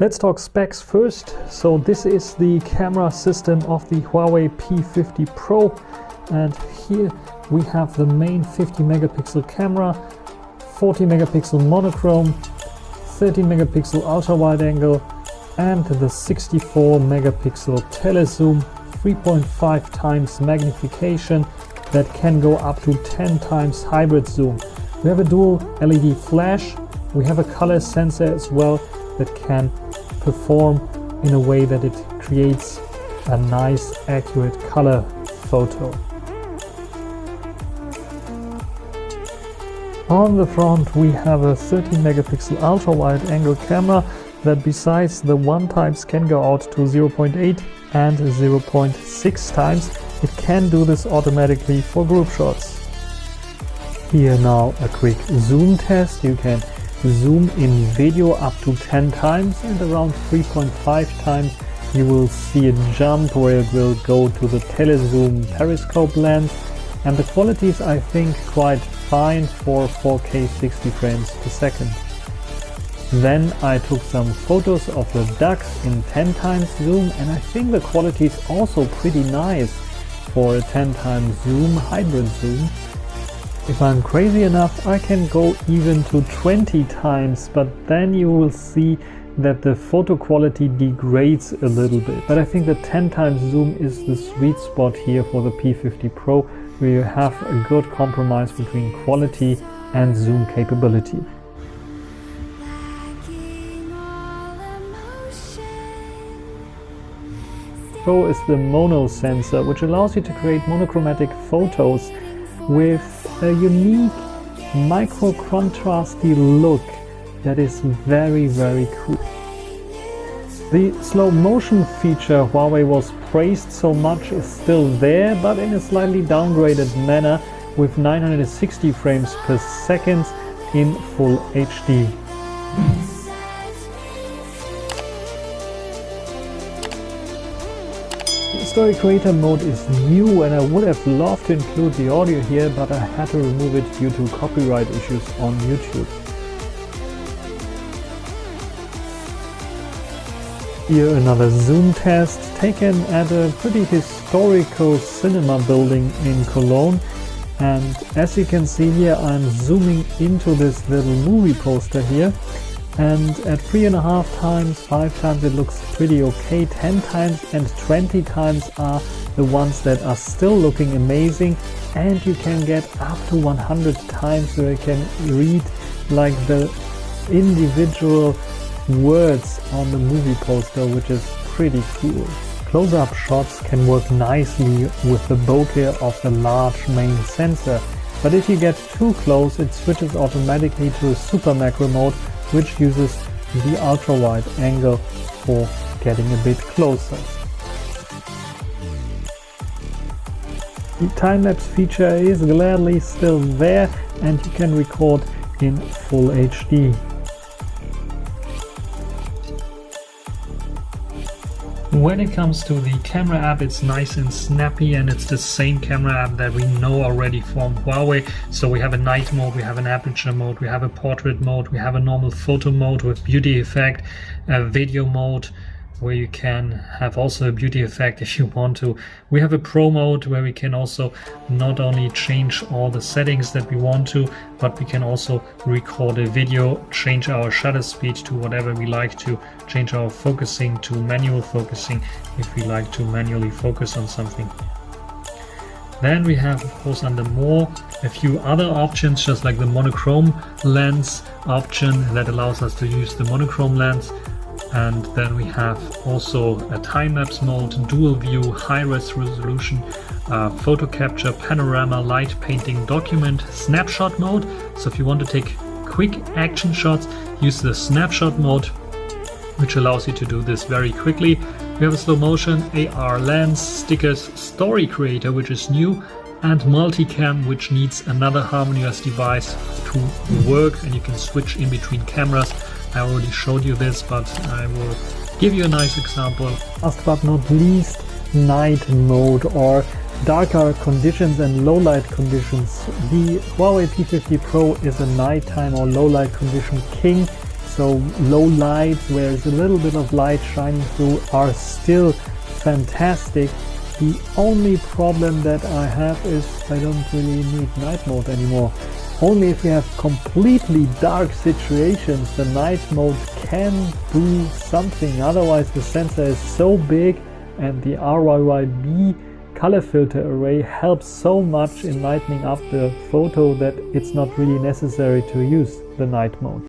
Let's talk specs first. So this is the camera system of the Huawei P50 Pro, and here we have the main 50 megapixel camera, 40 megapixel monochrome, 13 megapixel ultra wide angle, and the 64 megapixel telezoom, 3.5 times magnification that can go up to 10 times hybrid zoom. We have a dual LED flash, we have a color sensor as well that can perform in a way that it creates a nice accurate color photo. On the front we have a 13 megapixel ultra wide angle camera that besides the 1 times can go out to 0.8 and 0.6 times. It can do this automatically for group shots. Here now a quick zoom test. You can zoom in video up to 10 times, and around 3.5 times you will see a jump where it will go to the telezoom periscope lens, and the quality is, I think, quite fine for 4K 60 frames per second. Then I took some photos of the ducks in 10 times zoom, and I think the quality is also pretty nice for a 10 times zoom, hybrid zoom. If I'm crazy enough, I can go even to 20 times, but then you will see that the photo quality degrades a little bit. But I think the 10 times zoom is the sweet spot here for the P50 Pro, where you have a good compromise between quality and zoom capability. Pro is the mono sensor, which allows you to create monochromatic photos with a unique micro contrasty look that is very cool. The slow motion feature Huawei was praised so much is still there, but in a slightly downgraded manner with 960 frames per second in full HD. Story creator mode is new, and I would have loved to include the audio here, but I had to remove it due to copyright issues on YouTube. Here another zoom test taken at a pretty historical cinema building in Cologne, and as you can see here, I'm zooming into this little movie poster here, and at 3.5 times, 5 times it looks pretty okay. 10 times and 20 times are the ones that are still looking amazing, and you can get up to 100 times where you can read like the individual words on the movie poster, which is pretty cool. Close-up shots can work nicely with the bokeh of the large main sensor, but if you get too close, it switches automatically to a super macro mode, which uses the ultra wide angle for getting a bit closer. The time-lapse feature is gladly still there, and you can record in full HD. When it comes to the camera app, it's nice and snappy, and it's the same camera app that we know already from Huawei. So we have a night mode, we have an aperture mode, we have a portrait mode, we have a normal photo mode with beauty effect, a video mode where you can have also a beauty effect if you want to. We have a pro mode where we can also not only change all the settings that we want to, but we can also record a video, change our shutter speed to whatever we like to, change our focusing to manual focusing if we like to manually focus on something. Then we have, of course, under more, a few other options, just like the monochrome lens option that allows us to use the monochrome lens. And then we have also a time-lapse mode, dual view, high-res resolution, photo capture, panorama, light painting, document, snapshot mode. So if you want to take quick action shots, use the snapshot mode, which allows you to do this very quickly. We have a slow motion, AR lens, stickers, story creator, which is new, and multicam, which needs another HarmonyOS device to work, and you can switch in between cameras. I already showed you this, but I will give you a nice example. Last but not least, night mode or darker conditions and low light conditions. The Huawei P50 Pro is a nighttime or low light condition king, so low light where there's a little bit of light shining through are still fantastic. The only problem that I have is I don't really need night mode anymore. Only if you have completely dark situations the night mode can do something, otherwise the sensor is so big and the RYYB color filter array helps so much in lightening up the photo that it's not really necessary to use the night mode.